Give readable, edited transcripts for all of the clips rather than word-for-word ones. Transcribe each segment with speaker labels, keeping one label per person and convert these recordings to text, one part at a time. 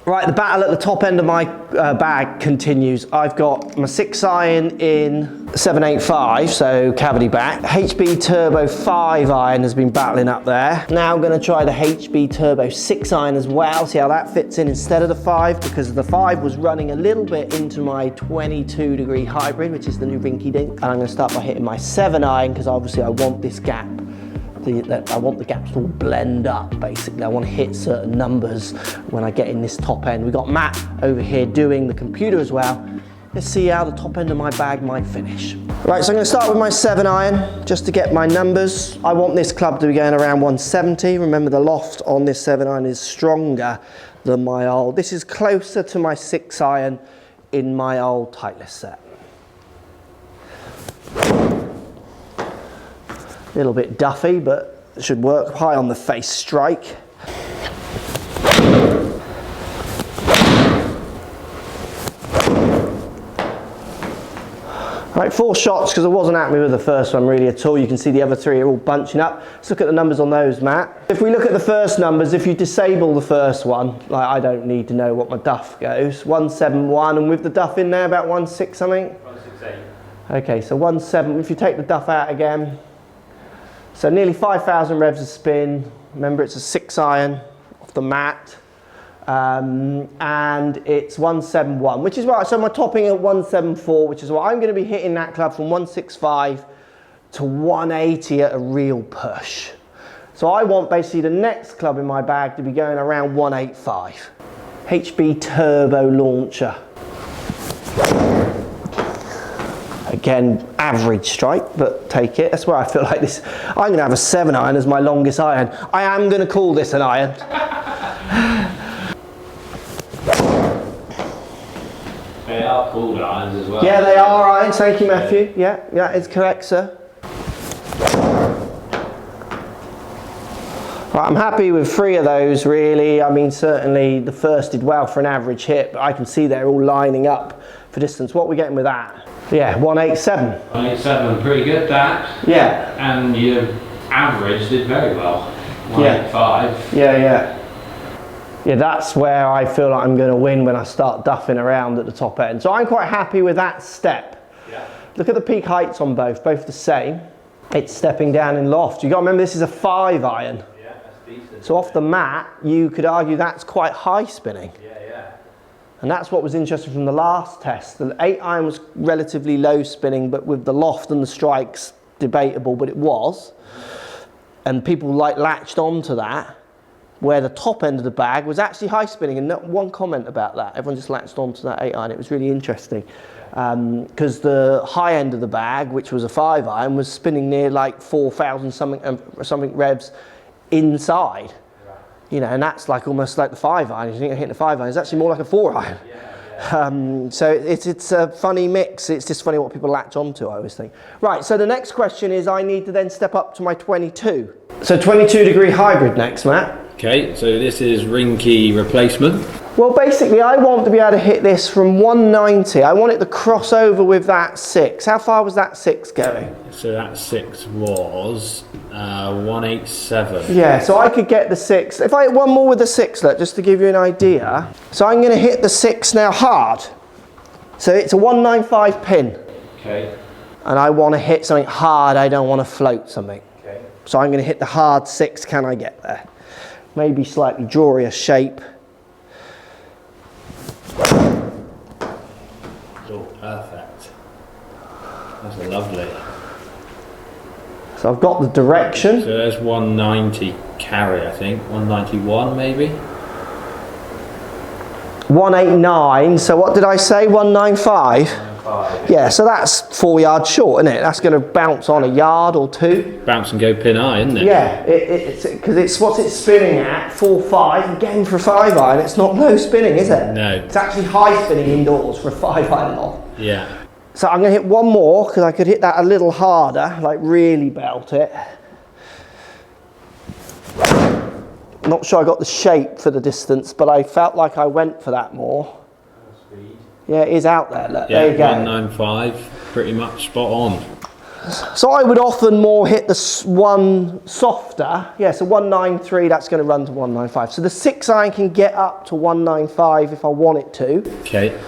Speaker 1: Right, the battle at the top end of my bag continues. I've got my 6-iron in 785, so cavity back. HB Turbo 5-iron has been battling up there. Now I'm going to try the HB Turbo 6-iron as well, see how that fits in instead of the 5, because the 5 was running a little bit into my 22-degree hybrid, which is the new Rinky Dink. And I'm going to start by hitting my 7-iron, because obviously I want this gap. I want the gaps to all blend up, basically. I want to hit certain numbers when I get in this top end. We've got Matt over here doing the computer as well. Let's see how the top end of my bag might finish. Right, so I'm going to start with my 7-iron, just to get my numbers. I want this club to be going around 170. Remember, the loft on this 7-iron is stronger than my old. This is closer to my 6-iron in my old Titleist set. A little bit duffy, but it should work. High on the face strike. Right, 4 shots, because I wasn't happy with the first one really at all. You can see the other 3 are all bunching up. Let's look at the numbers on those, Matt. If we look at the first numbers, if you disable the first one, like I don't need to know what my duff goes. 171, and with the duff in there, about 16 something? 168. Okay, so 17, if you take the duff out again, so nearly 5,000 revs of spin. Remember, it's a 6-iron off the mat. And it's 171, which is right. So my topping at 174, which is what I'm going to be hitting that club from 165 to 180 at a real push. So I want basically the next club in my bag to be going around 185. HB Turbo launcher. Again, average strike, but take it. That's where I feel like this. I'm going to have a 7-iron as my longest iron. I am going to call this an iron.
Speaker 2: They are called irons as well.
Speaker 1: Yeah, they are irons. Thank you, Matthew. Yeah, it's correct, sir. Right, I'm happy with 3 of those, really. I mean, certainly the first did well for an average hit, but I can see they're all lining up for distance. What are we getting with that? Yeah, 187.
Speaker 2: 187, pretty good that.
Speaker 1: Yeah.
Speaker 2: And your average did very well. 185.
Speaker 1: Yeah. Yeah, that's where I feel like I'm going to win when I start duffing around at the top end. So I'm quite happy with that step.
Speaker 2: Yeah.
Speaker 1: Look at the peak heights on both the same. It's stepping down in loft. You've got to remember this is a 5-iron.
Speaker 2: Yeah, that's decent.
Speaker 1: So off the mat, you could argue that's quite high spinning.
Speaker 2: Yeah.
Speaker 1: And that's what was interesting from the last test. The 8-iron was relatively low spinning, but with the loft and the strikes, debatable, but it was. And people latched onto that, where the top end of the bag was actually high spinning, and not one comment about that. Everyone just latched onto that 8-iron. It was really interesting. Because the high end of the bag, which was a 5-iron, was spinning near like 4,000 something revs inside. You know, and that's like almost like the 5-iron. You think you're hitting a 5-iron, it's actually more like a 4-iron.
Speaker 2: Yeah.
Speaker 1: So it's a funny mix. It's just funny what people latch onto, I always think. Right, so the next question is I need to then step up to my 22. So 22-degree hybrid next, Matt.
Speaker 2: Okay, so this is Rinky replacement.
Speaker 1: Well, basically, I want to be able to hit this from 190. I want it to cross over with that 6. How far was that 6 going?
Speaker 2: So that 6 was 187.
Speaker 1: Yeah, so I could get the 6. If I hit one more with the 6, look, just to give you an idea. So I'm going to hit the 6 now hard. So it's a 195 pin.
Speaker 2: Okay.
Speaker 1: And I want to hit something hard. I don't want to float something.
Speaker 2: Okay.
Speaker 1: So I'm going to hit the hard 6. Can I get there? Maybe slightly draw a shape.
Speaker 2: Oh, perfect. That's lovely.
Speaker 1: So I've got the direction.
Speaker 2: So there's 190 carry, I think. 191 maybe.
Speaker 1: 189. So what did I say? 195?
Speaker 2: 195.
Speaker 1: Yeah, so that's 4 yards short, isn't it? That's going to bounce on a yard or 2.
Speaker 2: Bounce and go pin eye, isn't it?
Speaker 1: Yeah, it's because it's what it's spinning at, 4.5. Again, for a 5-iron, it's not low spinning, is it?
Speaker 2: No.
Speaker 1: It's actually high spinning indoors for a 5-iron loft.
Speaker 2: Yeah.
Speaker 1: So I'm going to hit one more because I could hit that a little harder, like really belt it. Not sure I got the shape for the distance, but I felt like I went for that more.
Speaker 2: Speed.
Speaker 1: Yeah, it is out there. Look,
Speaker 2: Yeah,
Speaker 1: there you go.
Speaker 2: 195, pretty much spot on.
Speaker 1: So I would often more hit the one softer. Yeah, so 193, that's going to run to 195. So the 6 iron can get up to 195 if I want it to.
Speaker 2: Okay.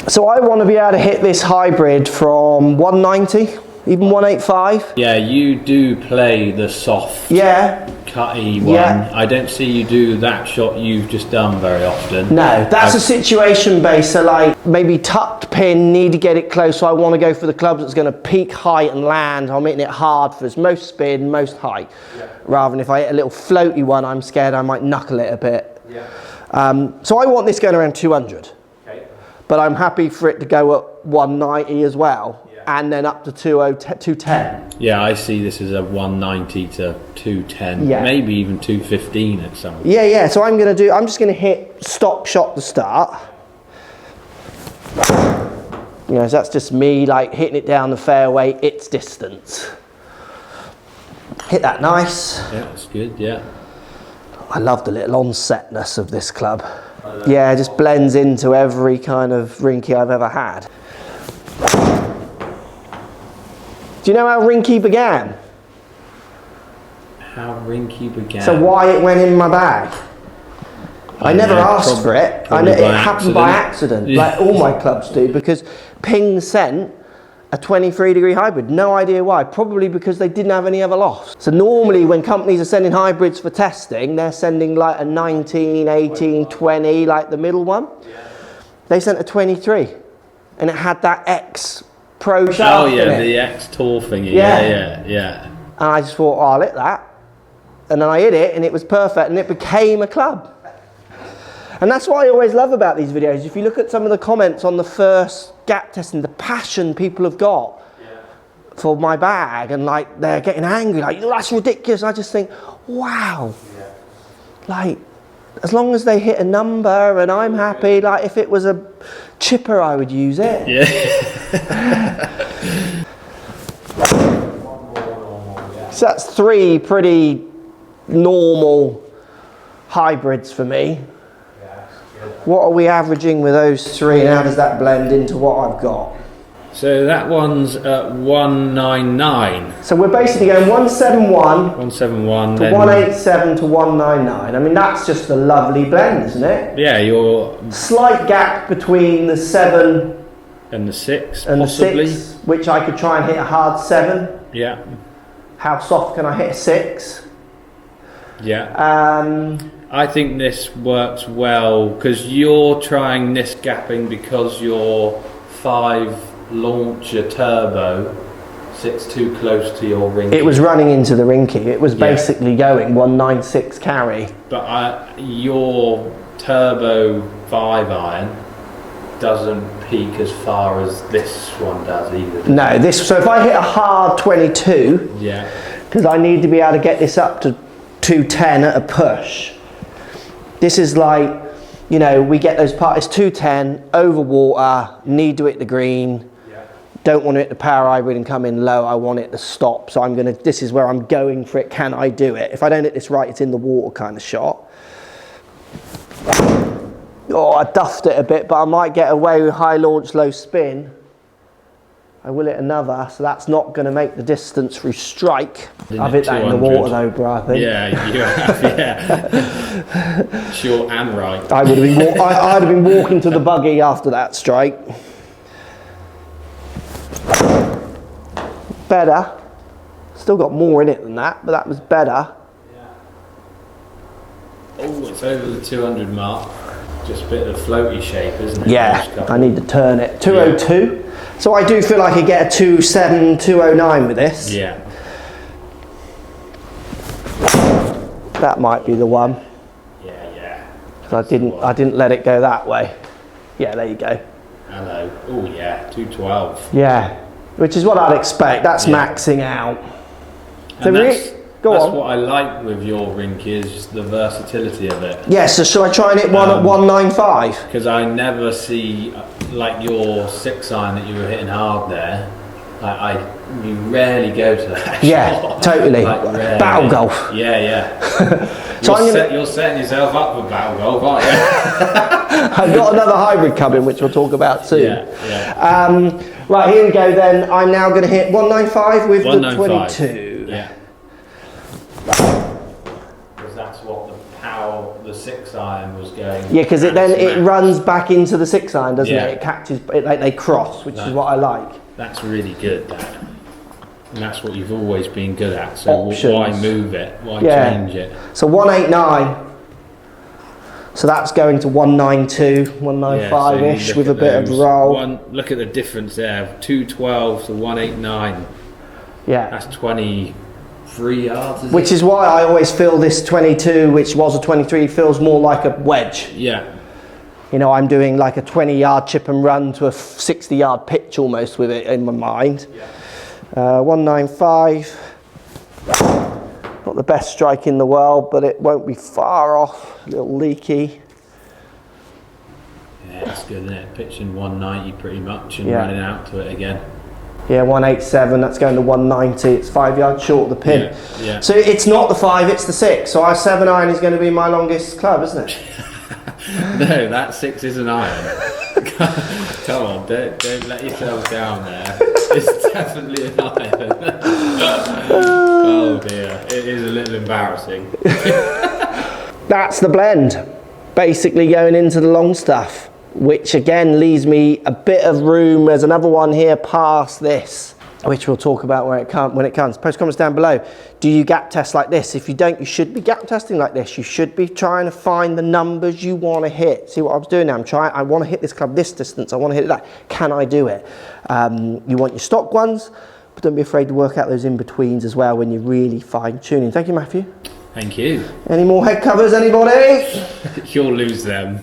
Speaker 1: So I want to be able to hit this hybrid from 190, even 185.
Speaker 2: Yeah, you do play the soft, cutty one.
Speaker 1: Yeah.
Speaker 2: I don't see you do that shot you've just done very often.
Speaker 1: No, that's a situation based. So like maybe tucked pin, need to get it close. So I want to go for the clubs that's going to peak height and land. I'm hitting it hard for its most spin, most height. Yeah. Rather than if I hit a little floaty one, I'm scared I might knuckle it a bit. Yeah. So I want this going around 200. Okay. But I'm happy for it to go at 190 as well. And then up to 210.
Speaker 2: Yeah, I see this as a 190 to 210, maybe even 215 at some point.
Speaker 1: Yeah. So I'm just going to hit stock shot to start. You know, so that's just me like hitting it down the fairway, its distance. Hit that nice.
Speaker 2: Yeah, that's good, yeah.
Speaker 1: I love the little onsetness of this club. Yeah, it just blends into every kind of rinky I've ever had. Do you know how rinky began?
Speaker 2: How rinky began?
Speaker 1: So why it went in my bag? I never asked for it. It happened by accident, like all my clubs do, because Ping sent a 23-degree hybrid. No idea why. Probably because they didn't have any other lofts. So normally when companies are sending hybrids for testing, they're sending like a 19, 18, 20, like the middle one. They sent a 23, and it had that X Pro shaft.
Speaker 2: Oh yeah, the X Tour thingy. Yeah.
Speaker 1: And I just thought, oh, I'll hit that. And then I hit it and it was perfect and it became a club. And that's what I always love about these videos. If you look at some of the comments on the first gap testing, the passion people have got for my bag, and like they're getting angry, like, that's ridiculous. I just think, wow. Like, as long as they hit a number and I'm happy, like if it was a chipper, I would use it. So that's 3 pretty normal hybrids for me. What are we averaging with those 3, and how does that blend into what I've got?
Speaker 2: So that one's at 199.
Speaker 1: So we're basically going 171
Speaker 2: 171
Speaker 1: to 187 to 199. I mean, that's just a lovely blend, isn't it?
Speaker 2: Yeah, you're
Speaker 1: slight gap between the 7
Speaker 2: and the 6,
Speaker 1: and
Speaker 2: possibly.
Speaker 1: The 6, which I could try and hit a hard 7.
Speaker 2: Yeah.
Speaker 1: How soft can I hit a 6?
Speaker 2: Yeah. I think this works well because you're trying this gapping because your 5 launcher turbo sits too close to your rinky.
Speaker 1: It was running into the rinky. It was basically going 196 carry.
Speaker 2: But your turbo 5 iron doesn't peak as far as this one does either.
Speaker 1: No, so if I hit a hard 22, because I need to be able to get this up to 210 at a push. This is like, you know, we get those parts, 210, over water, need to hit the green, don't want to hit the power hybrid and come in low, I want it to stop. So this is where I'm going for it, can I do it? If I don't hit this right, it's in the water kind of shot. Oh, I duffed it a bit, but I might get away with high launch, low spin. I will hit another, so that's not going to make the distance through strike. I've hit that in the water though, bro, I think.
Speaker 2: Yeah, you have, yeah. Short and right.
Speaker 1: I'd have been walking to the buggy after that strike. Better. Still got more in it than that, but that was better.
Speaker 2: Oh, it's over the 200 mark. Just a bit of floaty shape, isn't it?
Speaker 1: Yeah, I need to turn it. 202. So I do feel like I could get a 207, 209 with this.
Speaker 2: Yeah.
Speaker 1: That might be the one.
Speaker 2: Yeah.
Speaker 1: I didn't let it go that way. Yeah, there you go.
Speaker 2: Hello. Oh yeah, 212.
Speaker 1: Yeah, which is what I'd expect. That's maxing out. So
Speaker 2: that's
Speaker 1: go on.
Speaker 2: What I like with your rink is the versatility of it.
Speaker 1: Yeah, so shall I try and hit one at 195?
Speaker 2: Because I never see, like your 6 iron that you were hitting hard there, you rarely go to that shot.
Speaker 1: Totally. Battle golf.
Speaker 2: Yeah. You're setting yourself up for battle golf, aren't you?
Speaker 1: I've got another hybrid coming, which we'll talk about soon.
Speaker 2: Yeah.
Speaker 1: Right, here we go then. I'm now going to hit 195 with
Speaker 2: 195.
Speaker 1: the 22.
Speaker 2: Yeah. Because that's what the power, the 6 iron was going.
Speaker 1: Yeah, because it runs back into the 6 iron, doesn't
Speaker 2: Yeah.
Speaker 1: it? It catches, like they cross, which is what I like.
Speaker 2: That's really good, that. And that's what you've always been good at. So
Speaker 1: Options.
Speaker 2: why move it? Why change it?
Speaker 1: So 189. So that's going to 192, 195-ish with a bit of roll.
Speaker 2: Look at the difference there. 212 to 189.
Speaker 1: Yeah.
Speaker 2: That's 23 yards.
Speaker 1: Which is why I always feel this 22, which was a 23, feels more like a wedge.
Speaker 2: Yeah.
Speaker 1: You know, I'm doing like a 20-yard chip and run to a 60-yard pitch almost with it in my mind.
Speaker 2: Yeah.
Speaker 1: 195. Not the best strike in the world, but it won't be far off. A little leaky.
Speaker 2: Yeah, that's good, isn't it? Pitching 190 pretty much and running out to it again.
Speaker 1: Yeah, 187, that's going to 190. It's 5 yards short of the pin.
Speaker 2: Yeah.
Speaker 1: So it's not the 5, it's the 6. So our 7 iron is going to be my longest club, isn't it?
Speaker 2: No, that 6 is an iron. Come on, don't let yourself down there. It's definitely an iron. Oh dear, it is a little embarrassing.
Speaker 1: That's the blend. Basically going into the long stuff, which again leaves me a bit of room. There's another one here past this, which we'll talk about when it comes. Post comments down below. Do you gap test like this? If you don't, you should be gap testing like this. You should be trying to find the numbers you want to hit. See what I was doing now? I want to hit this club this distance. I want to hit that. Can I do it? You want your stock ones, but don't be afraid to work out those in-betweens as well when you're really fine-tuning. Thank you, Matthew.
Speaker 2: Thank you.
Speaker 1: Any more head covers, anybody?
Speaker 2: You'll lose them.